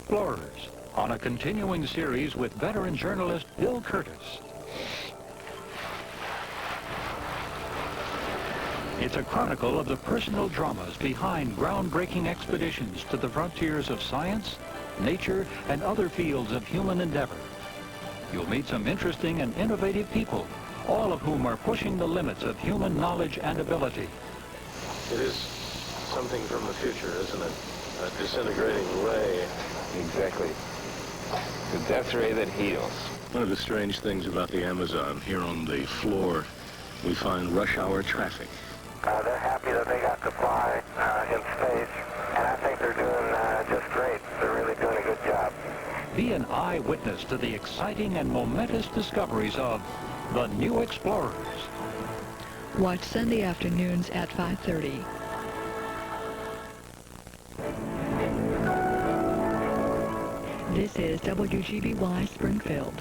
Explorers, on a continuing series with veteran journalist Bill Curtis. It's a chronicle of the personal dramas behind groundbreaking expeditions to the frontiers of science, nature, and other fields of human endeavor. You'll meet some interesting and innovative people, all of whom are pushing the limits of human knowledge and ability. It is something from the future, isn't it? A disintegrating ray. Exactly. The death ray that heals. One of the strange things about the Amazon, here on the floor, we find rush hour traffic. They're happy that they got to fly in space, and I think they're doing just great. They're really doing a good job. Be an eyewitness to the exciting and momentous discoveries of the new explorers. Watch Sunday afternoons at 5:30. This is WGBY Springfield.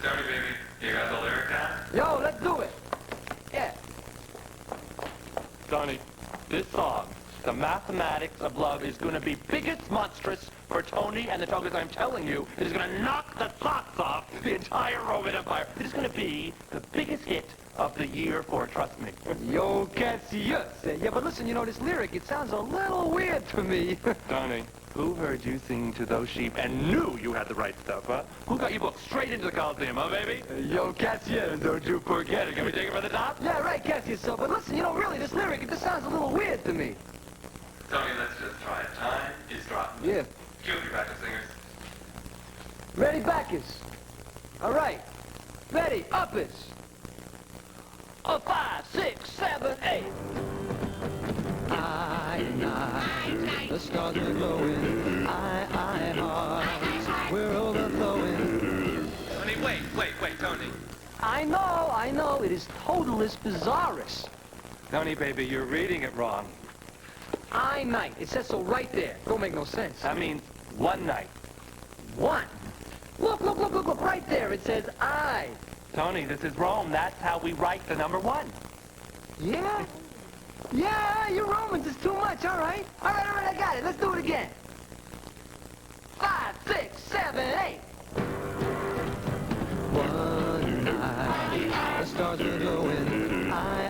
Tony, baby, you got the lyric down? Yo, let's do it. Yeah. Tony, this song, The Mathematics of Love, is going to be biggest monstrous for Tony and the Togas. I'm telling you, it is going to knock the socks off the entire Roman Empire. It is going to be the biggest hit of the year for, trust me. Yo, Cassius. Yeah, but listen, you know, this lyric, it sounds a little weird to me. Tony, who heard you singing to those sheep and knew you had the right stuff, huh? Who got you booked straight into the Coliseum, huh, baby? Yo, Cassius. Don't you forget it. Can we take it from the top? Yeah, right, Cassius. So, but listen, you know, really, this lyric, it just sounds a little weird to me. Tony, let's just try it. Time is dropping. Yeah. Cue your backup singers. Ready, Bacchus. All right. Ready, uppers. 5, 6, 7, 8. I, the stars are glowing. I, hearts, we're overflowing. Tony, wait, Tony. I know, it is totalis bizarris. Tony, baby, you're reading it wrong. I night. It says so right there. Don't make no sense. That means one night. One. Look, right there. It says I. Tony, this is Rome. That's how we write the number one. Yeah? Yeah, you Romans is too much. All right, I got it. Let's do it again. 5, 6, 7, 8. One night, the stars are glowing. I,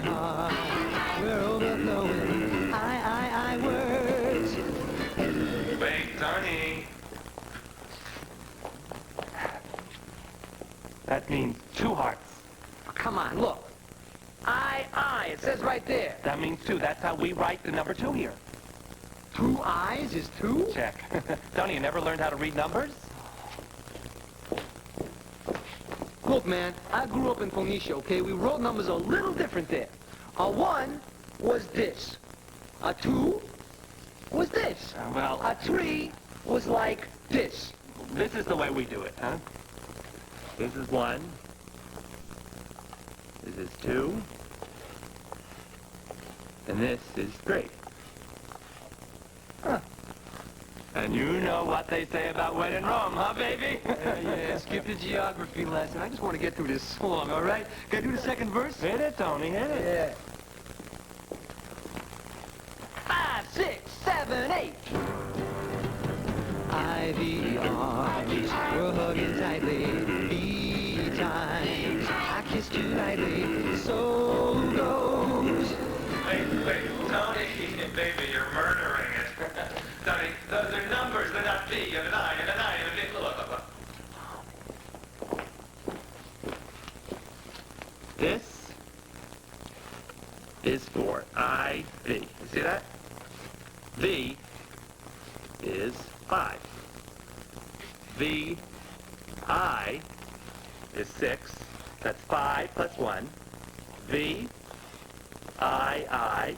heart, we're overflowing. I, words. Wait, Tony. That means two hearts. Oh, come on, look. I, it says right there. That means two. That's how we write the number two here. 2 eyes is 2? Check. Tony, you never learned how to read numbers? Look, man, I grew up in Phoenicia, okay? We wrote numbers a little different there. A 1 was this. A 2 was this. Well, A 3 was like this. this is the way we do it, huh? This is 1. This is 2. And this is 3. Huh. And you know what they say about when in Rome, huh, baby? Yeah, skip the geography lesson. I just want to get through this song, all right? Can I do the second verse? Hit it, Tony, hit it. Yeah. 5, 6, 7, 8. Ivy arms, we're hugging tightly. B times, I kissed you nightly. So goes. Wait, Tony, baby, you're murdering it. Tony, those are numbers, they're not B, and an I, and an I, and an I. Look. This is for I-V. You see that? V is 5. V, I is 6. That's 5 plus 1. V, I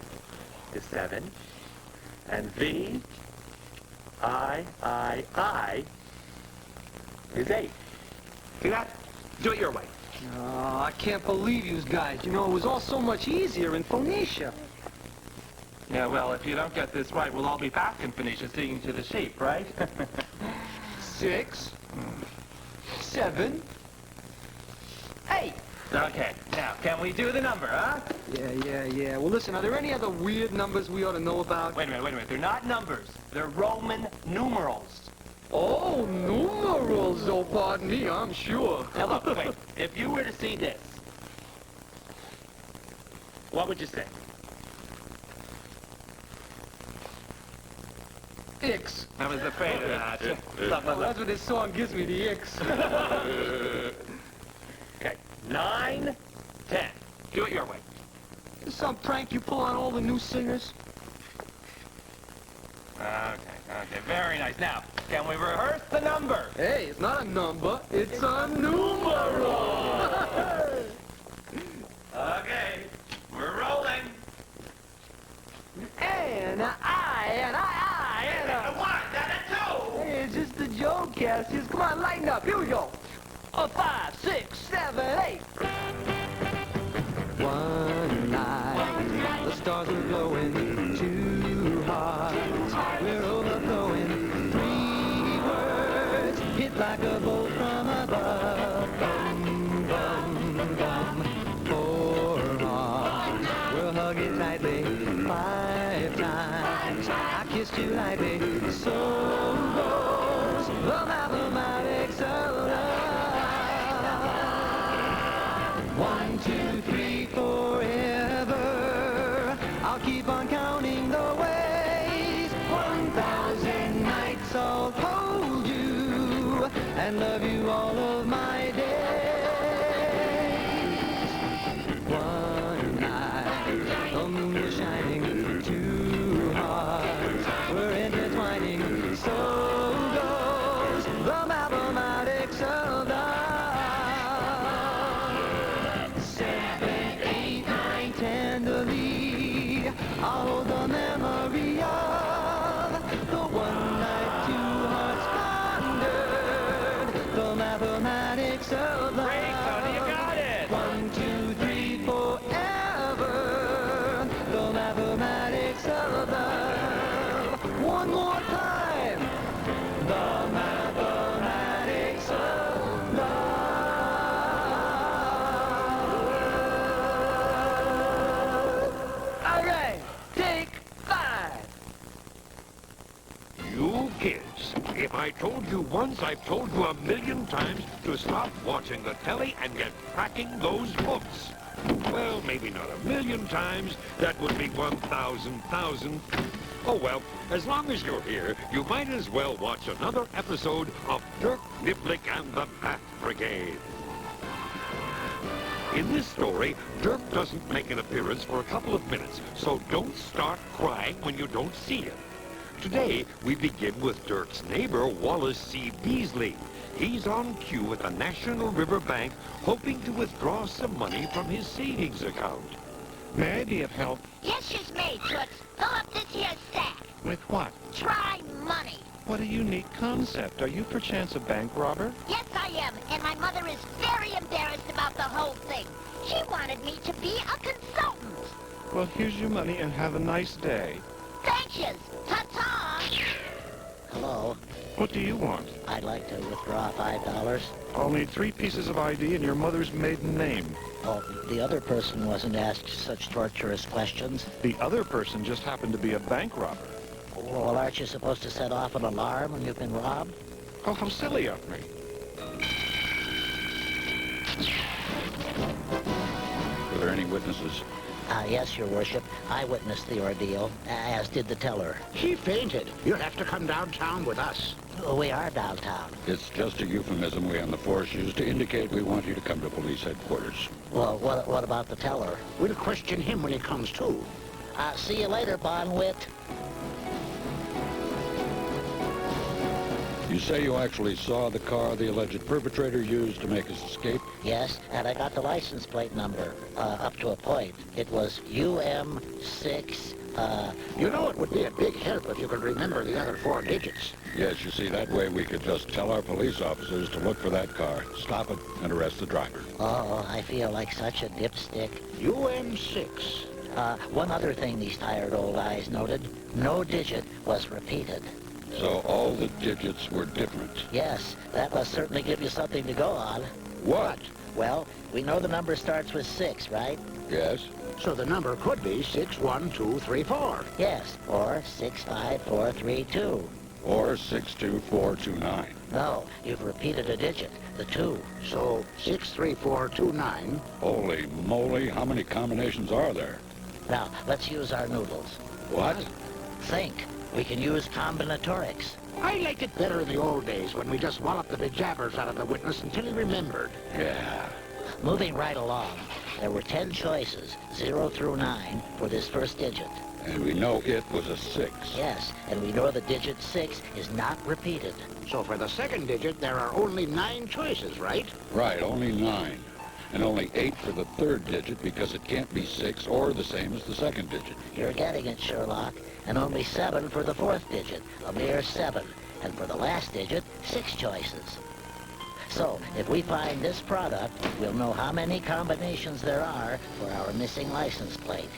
is 7. And V, I is 8. See that? Do it your way. Oh, I can't believe you guys. You know, it was all so much easier in Phoenicia. Yeah, well, if you don't get this right, we'll all be back in Phoenicia seeing to the sheep, right? 6, 7, 8. Okay, now, can we do the number, huh? Yeah. Well, listen, are there any other weird numbers we ought to know about? Wait a minute. They're not numbers. They're Roman numerals. Oh, numerals. Oh, pardon me, I'm sure. Now, look, wait. If you were to see this, what would you say? X. I was afraid of that. Well, that's what this song gives me, the X. Okay, 9, 10. Do it your way. Is some prank you pull on all the new singers? Okay, very nice. Now, can we rehearse the number? Hey, it's not a number, it's a numeral. Okay, we're rolling. And a I, and a 1, and a 2. Hey, it's just a joke, Cassius. Come on, lighten up. Here we go. 5, 6, 7, 8. One night, the stars are glowing. 2 hearts, we're overflowing. 3 words hit like a bolt from above. Bum, bum, bum. 4 arms, we'll hug it tightly. 5 times, I kissed you lightly. So goes the mathematics of love. 1, 2, 3, forever. I'll keep on counting the ways. 1,000 nights I'll hold you and love you all of my days. One night, the moon was shining. 2 hearts were intertwining. So goes the mathematics of love. 7, 8, 9, tenderly, I'll hold the memory of the one night 2 hearts pondered the mathematics of love. Great, Tony, you got it. 1, 2, 3, forever, the mathematics of love. One more time, the mathematics of love. All right, take 5. You kids, if I told you once, I've told you 1,000,000 times to stop watching the telly and get cracking those books. Well, maybe not 1,000,000 times. That would be 1,000,000. Oh, well, as long as you're here, you might as well watch another episode of Dirk Niblick and the Bat Brigade. In this story, Dirk doesn't make an appearance for a couple of minutes, so don't start crying when you don't see him. Today, we begin with Dirk's neighbor, Wallace C. Beasley. He's on cue at the National River Bank, hoping to withdraw some money from his savings account. May I be of help? Yes, she's me, Toots. Fill up this here sack. With what? Try money. What a unique concept. Are you perchance a bank robber? Yes, I am, and my mother is very embarrassed about the whole thing. She wanted me to be a consultant. Well, here's your money and have a nice day. Thank yous. Ta-ta. Hello. What do you want? I'd like to withdraw $5. I'll need 3 pieces of ID and your mother's maiden name. Oh, the other person wasn't asked such torturous questions. The other person just happened to be a bank robber. Well, aren't you supposed to set off an alarm when you've been robbed? Oh, how silly of me. Are there any witnesses? Yes, Your Worship. I witnessed the ordeal, as did the teller. She fainted. You'll have to come downtown with us. We are downtown. It's just a euphemism we on the force use to indicate we want you to come to police headquarters. Well, what about the teller? We'll question him when he comes to. See you later, Bonwit. You say you actually saw the car the alleged perpetrator used to make his escape? Yes, and I got the license plate number, up to a point. It was UM6, You know, it would be a big help if you could remember the other 4 digits. Yes, you see, that way we could just tell our police officers to look for that car, stop it, and arrest the driver. Oh, I feel like such a dipstick. UM6. One other thing these tired old eyes noted. No digit was repeated. So all the digits were different. Yes, that must certainly give you something to go on. What? Well, we know the number starts with 6, right? Yes. So the number could be 61234. Yes, or 65432. Or 62429. No, you've repeated a digit, the 2. So 63429. Holy moly, how many combinations are there? Now, let's use our noodles. What? Think. We can use combinatorics. I liked it better in the old days when we just walloped the bejabbers out of the witness until he remembered. Yeah. Moving right along, there were 10 choices, 0 through 9, for this first digit. And we know it was a 6. Yes, and we know the digit 6 is not repeated. So for the second digit, there are only 9 choices, right? Right, only 9. And only 8 for the third digit because it can't be 6 or the same as the second digit. You're getting it, Sherlock. And only 7 for the fourth digit, a mere 7. And for the last digit, 6 choices. So, if we find this product, we'll know how many combinations there are for our missing license plate.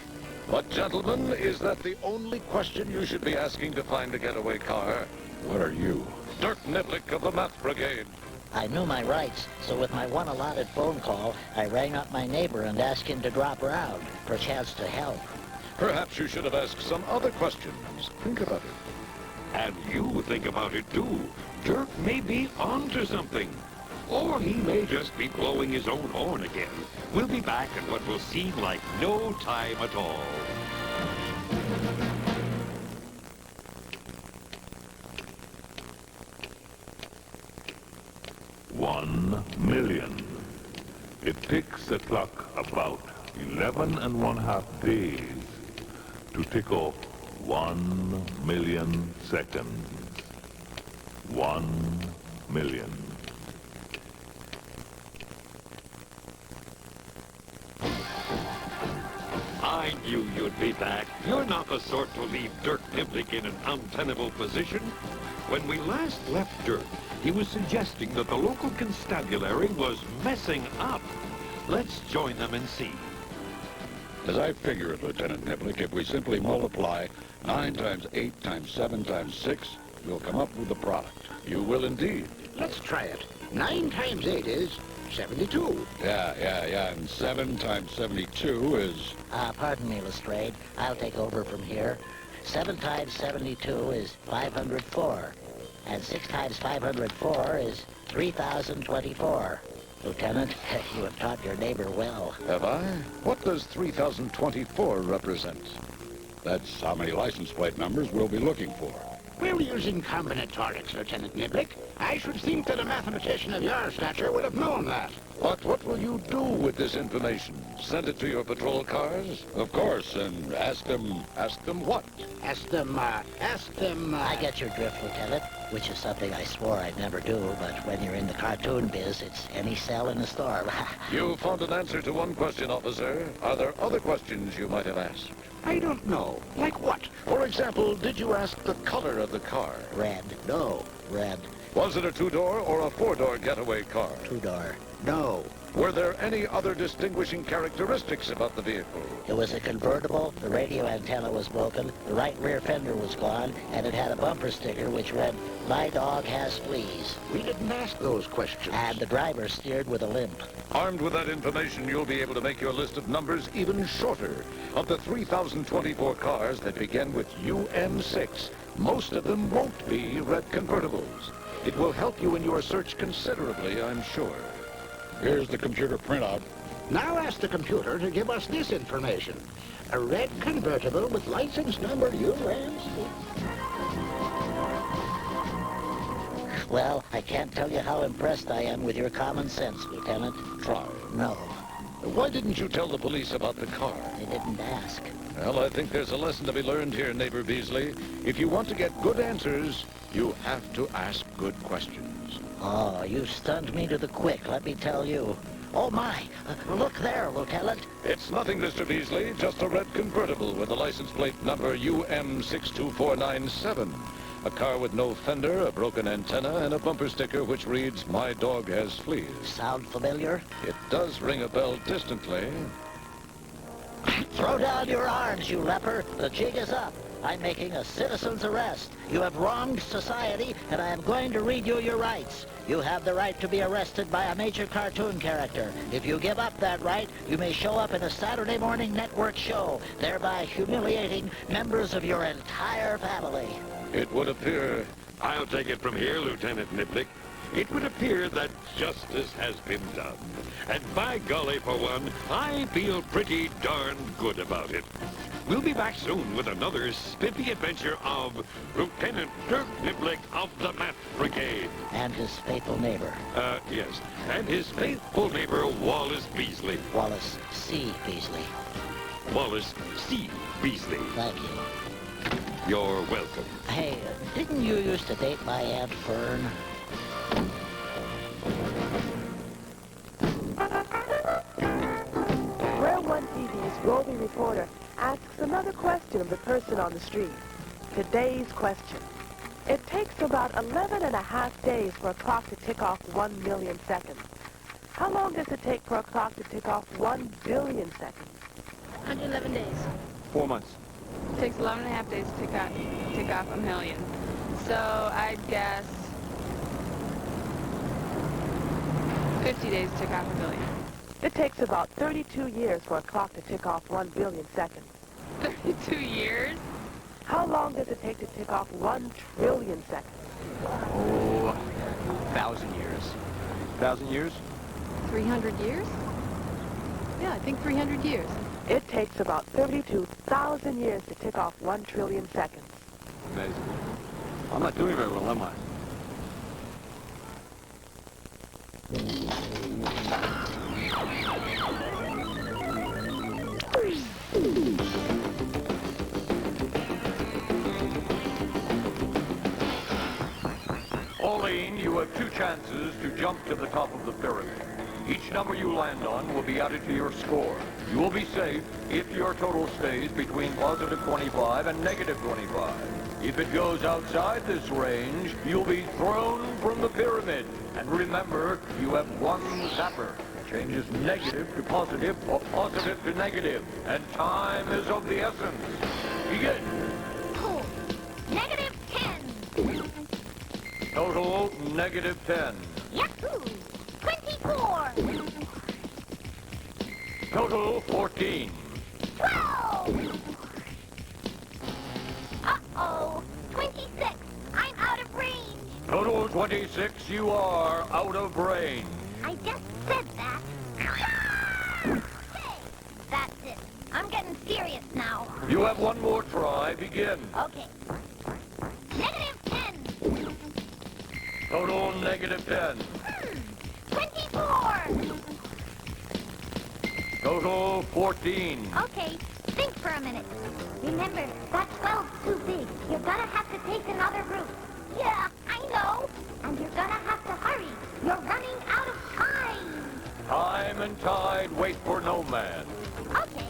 But, gentlemen, is that the only question you should be asking to find a getaway car? What are you? Dirk Niblick of the Math Brigade. I knew my rights, so with my one allotted phone call, I rang up my neighbor and asked him to drop around, for a chance to help. Perhaps you should have asked some other questions. Think about it. And you think about it too. Dirk may be onto something. Or he may just be blowing his own horn again. We'll be back in what will seem like no time at all. $1,000,000. It takes the clock about 11½ days to tick off 1,000,000 seconds. 1,000,000. I knew you'd be back. You're not the sort to leave Dirk Niblick in an untenable position. When we last left Dirk, he was suggesting that the local constabulary was messing up. Let's join them and see. As I figure it, Lieutenant Niblick, if we simply multiply 9 times 8 times 7 times 6, we'll come up with the product. You will indeed. Let's try it. 9 times 8 is 72. Yeah. And 7 times 72 is... Pardon me, Lestrade. I'll take over from here. 7 times 72 is 504. And 6 times 504 is 3,024. Lieutenant, you have taught your neighbor well. Have I? What does 3,024 represent? That's how many license plate numbers we'll be looking for. We're using combinatorics, Lieutenant Niblick. I should think that a mathematician of your stature would have known that. But what will you do with this information? Send it to your patrol cars? Of course, and ask them what? Ask them. I get your drift, Lieutenant, which is something I swore I'd never do, but when you're in the cartoon biz, it's any cell in the storm. You found an answer to one question, officer. Are there other questions you might have asked? I don't know. Like what? For example, did you ask the color of the car? Red. No. Red. Was it a 2-door or a 4-door getaway car? 2-door. No. Were there any other distinguishing characteristics about the vehicle? It was a convertible, the radio antenna was broken, the right rear fender was gone, and it had a bumper sticker which read, "My dog has fleas." We didn't ask those questions. And the driver steered with a limp. Armed with that information, you'll be able to make your list of numbers even shorter. Of the 3,024 cars that begin with UM6, most of them won't be red convertibles. It will help you in your search considerably, I'm sure. Here's the computer printout. Now ask the computer to give us this information. A red convertible with license number UM6. Well, I can't tell you how impressed I am with your common sense, Lieutenant. Try. No. Why didn't you tell the police about the car? They didn't ask. Well, I think there's a lesson to be learned here, neighbor Beasley. If you want to get good answers, you have to ask good questions. Oh, you stunned me to the quick, let me tell you. Oh, my. Look there, Lieutenant. It's nothing, Mr. Beasley. Just a red convertible with a license plate number UM62497. A car with no fender, a broken antenna, and a bumper sticker which reads, "My dog has fleas." Sound familiar? It does ring a bell distantly. Throw down your arms, you leper. The jig is up. I'm making a citizen's arrest. You have wronged society, and I am going to read you your rights. You have the right to be arrested by a major cartoon character. If you give up that right, you may show up in a Saturday morning network show, thereby humiliating members of your entire family. It would appear... I'll take it from here, Lieutenant Niblick. It would appear that justice has been done. And by golly, for one, I feel pretty darn good about it. We'll be back soon with another spiffy adventure of Lieutenant Dirk Niblick of the Math Brigade. And his faithful neighbor. Yes. And his faithful neighbor, Wallace Beasley. Wallace C. Beasley. Wallace C. Beasley. Thank you. You're welcome. Hey, didn't you used to date my Aunt Fern? Rare One TV's roving reporter asks another question of the person on the street. Today's question. It takes about 11 and a half days for a clock to tick off 1 million seconds. How long does it take for a clock to tick off 1 billion seconds? 111 days. 4 months. It takes 11 and a half days to tick off a million. So I'd guess 50 days to tick off a billion. It takes about 32 years for a clock to tick off 1 billion seconds. 32 years? How long does it take to tick off 1 trillion seconds? Oh, 1,000 years. 1,000 years? 300 years? Yeah, I think 300 years. It takes about 32,000 years to tick off 1 trillion seconds. Amazing. I'm not doing very well, am I? Pauline, you have 2 chances to jump to the top of the pyramid. Each number you land on will be added to your score. You will be safe if your total stays between positive 25 and negative 25. If it goes outside this range, you'll be thrown from the pyramid. And remember, you have 1 zapper. Changes negative to positive or positive to negative. And time is of the essence. Begin. Cool. Negative 10. Total negative 10. Yahoo! 24. Total 14. 12. Uh-oh. 26. I'm out of range. Total 26, you are out of range. I just said that. Hey, that's it. I'm getting serious now. You have 1 more try. Begin. Okay. Negative 10. Total negative 10. 24. Total 14. Okay, think for a minute. Remember, that 12's too big. You're gonna have to take another route. Yeah, I know. And you're gonna have to hurry. You're running out of time. Time and tide wait for no man. Okay,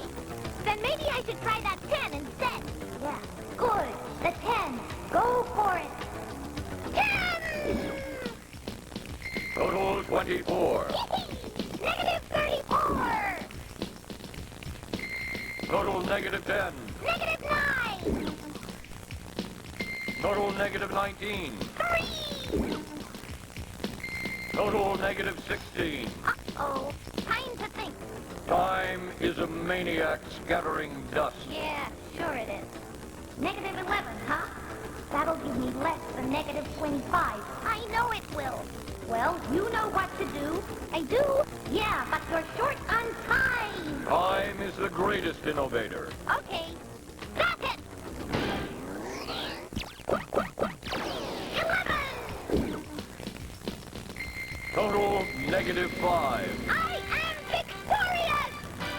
then maybe I should try that 10 instead. Yeah, good. The 10. Go for it. 10! Total 24. Negative 34. Total negative 10. Negative 9. Total negative 19. 3. Total negative 16. Uh-oh. Time to think. Time is a maniac scattering dust. Yeah, sure it is. Negative 11, huh? That'll give me less than negative 25. I know it will. Well, you know what to do. I do? Yeah, but you're short on time. Time is the greatest innovator. Okay. Stop it! 11! Total negative 5. I am victorious!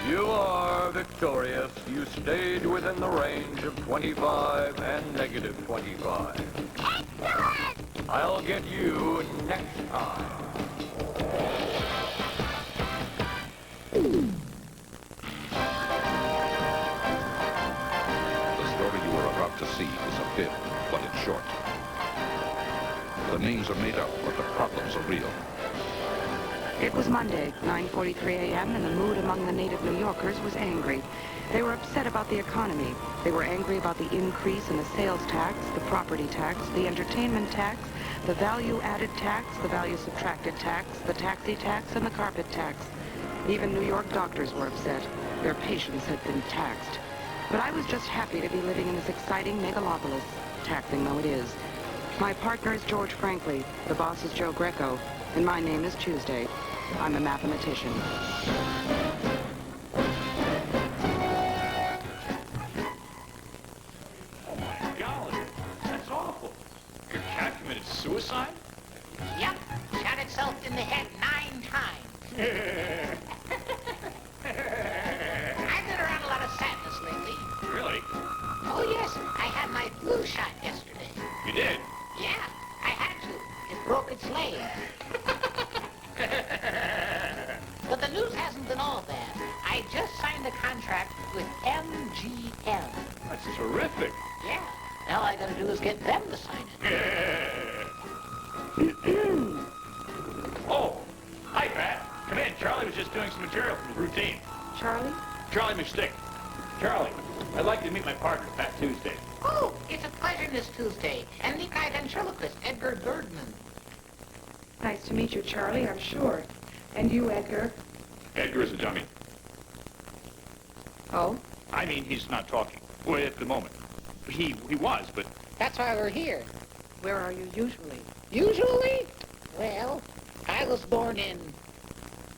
You are victorious. You stayed within the range of 25 and negative 25. Excellent! I'll get you next time. The story you are about to see is a bit, but it's short. The names are made up, but the problems are real. It was Monday, 9:43 a.m., and the mood among the native New Yorkers was angry. They were upset about the economy. They were angry about the increase in the sales tax, the property tax, the entertainment tax, the value-added tax, the value-subtracted tax, the taxi tax, and the carpet tax. Even New York doctors were upset. Their patients had been taxed. But I was just happy to be living in this exciting megalopolis, taxing though it is. My partner is George Franklin, the boss is Joe Greco, and my name is Tuesday. I'm a mathematician. Oh my golly, that's awful. Your cat committed suicide? Yep, shot itself in the head 9 times. I've been around a lot of sadness lately. Really? Oh yes, I had my flu shot yesterday. You did? Yeah, I had to. It broke its leg. But the news hasn't been all bad. I just signed a contract with MGM. That's terrific. Yeah. Now all I gotta do is get them to sign it. Oh, hi, Pat. Come in. Charlie was just doing some material from his routine. Charlie? Charlie McStick. Charlie, I'd like you to meet my partner, Pat Tuesday. Oh, it's a pleasure, Miss Tuesday. And the guy ventriloquist, Edgar Birdman. Nice to meet you, Charlie, I'm sure. And you, Edgar? Edgar is a dummy. Oh? I mean, he's not talking. Well, at the moment. He was, but... That's why we're here. Where are you usually? Usually? Well, I was born in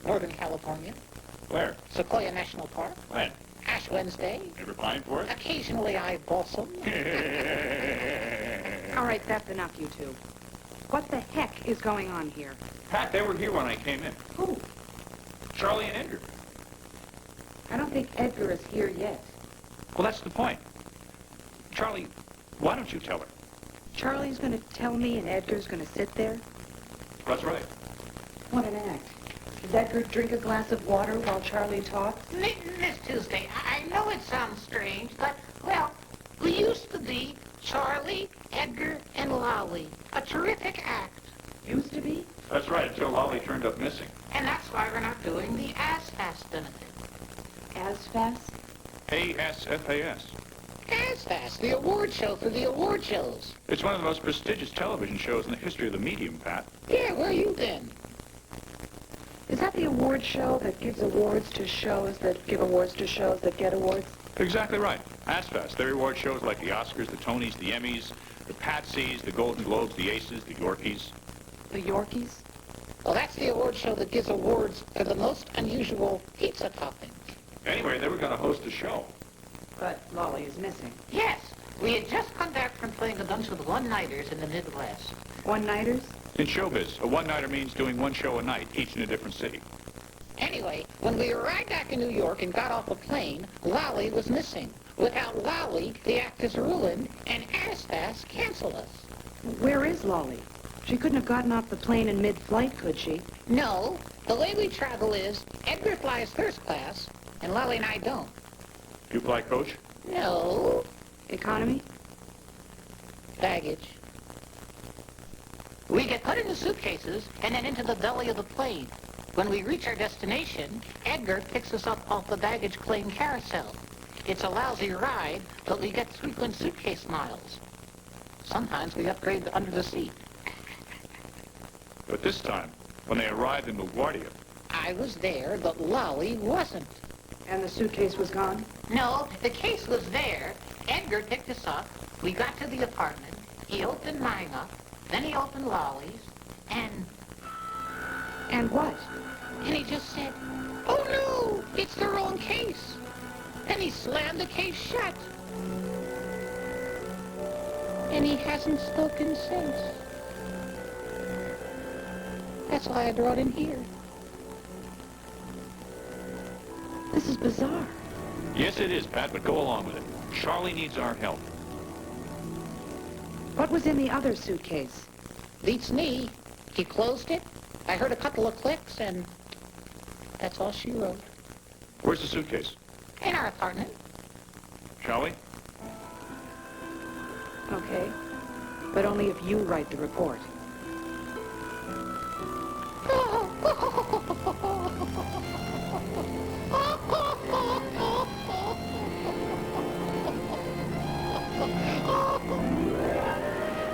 Northern California. Where? Sequoia National Park. When? Ash Wednesday. Ever pine for it? Occasionally I balsam. All right, that's enough, you two. What the heck is going on here? Pat, they were here when I came in. Who? Charlie and Edgar. I don't think Edgar is here yet. Well, that's the point. Charlie, why don't you tell her? Charlie's going to tell me and Edgar's going to sit there? That's right. What an act. Does Edgar drink a glass of water while Charlie talks? Miss Tuesday, I know it sounds strange, but, well, we used to be Charlie, Edgar, and Lolly. A terrific act. Used to be? That's right, until Lolly turned up missing. And that's why we're not doing the ASFAS benefit. ASFAS? ASFAS. ASFAS, the award show for the award shows. It's one of the most prestigious television shows in the history of the medium, Pat. Yeah, where you been? Is that the award show that gives awards to shows that give awards to shows that get awards? Exactly right. ASFAS. They reward shows like the Oscars, the Tonys, the Emmys, the Patsies, the Golden Globes, the Aces, the Yorkies. The Yorkies? Well, that's the award show that gives awards for the most unusual pizza toppings. Anyway, they were going to host a show. But Lolly is missing. Yes, we had just come back from playing a bunch of one-nighters in the Midwest. One-nighters? In showbiz, a one-nighter means doing one show a night, each in a different city. Anyway, when we arrived back in New York and got off a plane, Lolly was missing. Without Lolly, the act is ruined, and ASFAS canceled us. Where is Lolly? She couldn't have gotten off the plane in mid-flight, could she? No. The way we travel is, Edgar flies first class, and Lolly and I don't. You fly coach? No. Economy? Baggage. We get put into suitcases and then into the belly of the plane. When we reach our destination, Edgar picks us up off the baggage claim carousel. It's a lousy ride, but we get frequent suitcase miles. Sometimes we upgrade to under the seat. But this time, when they arrived in LaGuardia... I was there, but Lolly wasn't. And the suitcase was gone? No, the case was there. Edgar picked us up. We got to the apartment. He opened mine up. Then he opened Lolly's. And what? And he just said, "Oh no, it's the wrong case." And he slammed the case shut. And he hasn't spoken since. That's why I brought him here. This is bizarre. Yes, it is, Pat, but go along with it. Charlie needs our help. What was in the other suitcase? Beats me. He closed it. I heard a couple of clicks, and that's all she wrote. Where's the suitcase? In our apartment. Shall we? Okay. But only if you write the report.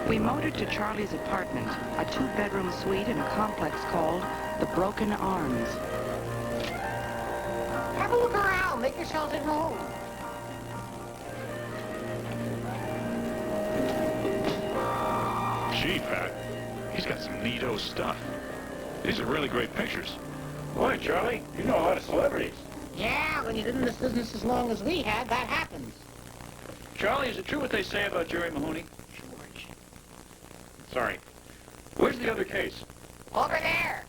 We motored to Charlie's apartment, a two-bedroom suite in a complex called the Broken Arms. Have a look around. Make yourselves at home. Gee, Pat, he's got some neato stuff. These are really great pictures. Boy, Charlie, you know a lot of celebrities. Yeah, when you've been in this business as long as we had, that happens. Charlie, is it true what they say about Jerry Mahoney? George. Sorry. Where's the other case? Over there.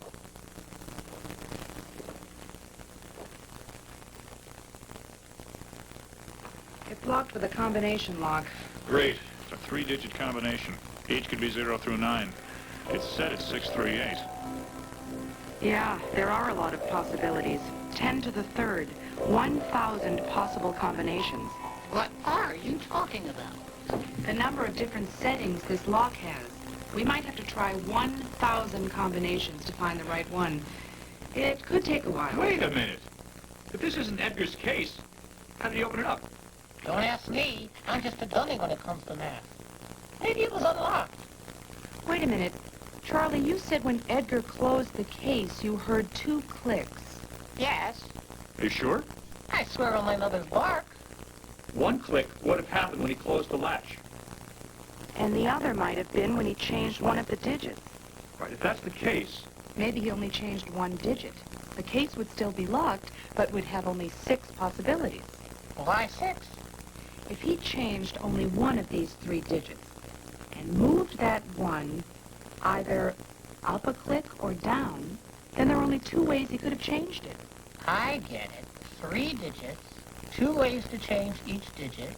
It's locked with a combination lock. Great. It's a three-digit combination. Each could be 0 through 9. It's set at 638. Yeah, there are a lot of possibilities. 10 to the third. 1,000 possible combinations. What are you talking about? The number of different settings this lock has. We might have to try 1,000 combinations to find the right one. It could take a while. Wait a minute. If this isn't Edgar's case, how did he open it up? Don't ask me. I'm just a dummy when it comes to math. Maybe it was unlocked. Wait a minute. Charlie, you said when Edgar closed the case, you heard 2 clicks. Yes. Are you sure? I swear on my mother's bark. 1 click would have happened when he closed the latch. And the other might have been when he changed one of the digits. Right, if that's the case... Maybe he only changed 1 digit. The case would still be locked, but would have only 6 possibilities. Why 6? If he changed only one of these 3 digits, and moved that one either up a click or down, then there are only 2 ways he could have changed it. I get it. 3 digits, 2 ways to change each digit.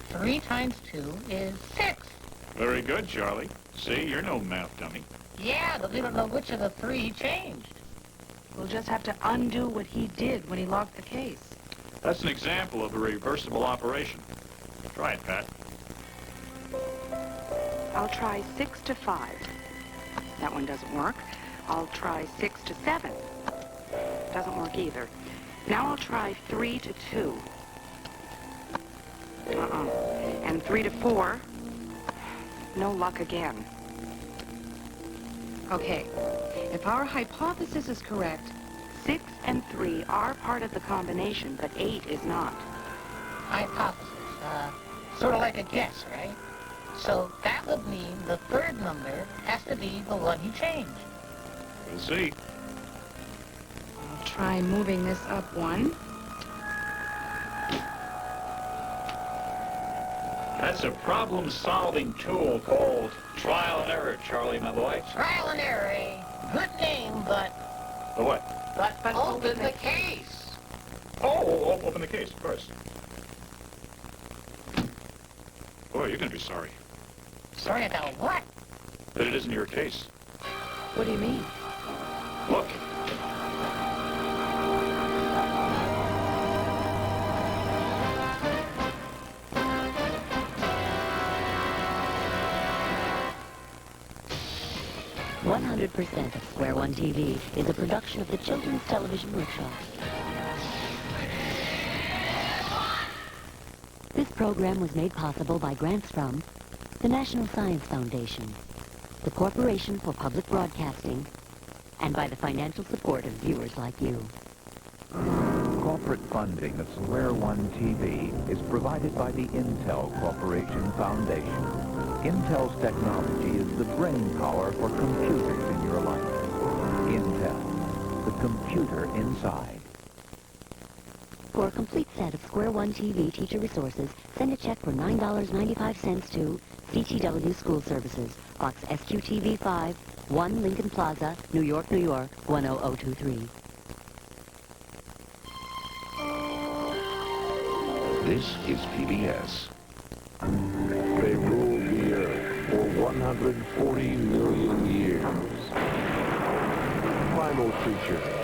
3 times 2 is 6. Very good, Charlie. See, you're no math dummy. Yeah, but we don't know which of the 3 he changed. We'll just have to undo what he did when he locked the case. That's an example of a reversible operation. Try it, Pat. I'll try 6 to 5. That one doesn't work. I'll try 6 to 7. Doesn't work either. Now I'll try 3 to 2. And 3 to 4. No luck again. Okay, if our hypothesis is correct, 6 and 3 are part of the combination, but 8 is not. Hypothesis, sort of like a guess, right? So that would mean the 3rd number has to be the one he changed. We'll see. I'll try moving this up 1. That's a problem-solving tool called trial and error, Charlie, my boy. Trial and error, eh? Good name, but... The what? But open the case. Oh, open the case first. Boy, you're going to be sorry. Sorry about what? That it isn't your case. What do you mean? Look. "100% of Square One TV is a production of the Children's Television Workshop. This program was made possible by grants from the National Science Foundation, the Corporation for Public Broadcasting, and by the financial support of viewers like you. Corporate funding of Square One TV is provided by the Intel Corporation Foundation. Intel's technology is the brain power for computers in your life. Intel, the computer inside. For a complete set of Square One TV teacher resources, send a check for $9.95 to CTW School Services, Box SQTV 5, 1 Lincoln Plaza, New York, New York, 10023. This is PBS. They ruled the earth for 140 million years. Primal creature,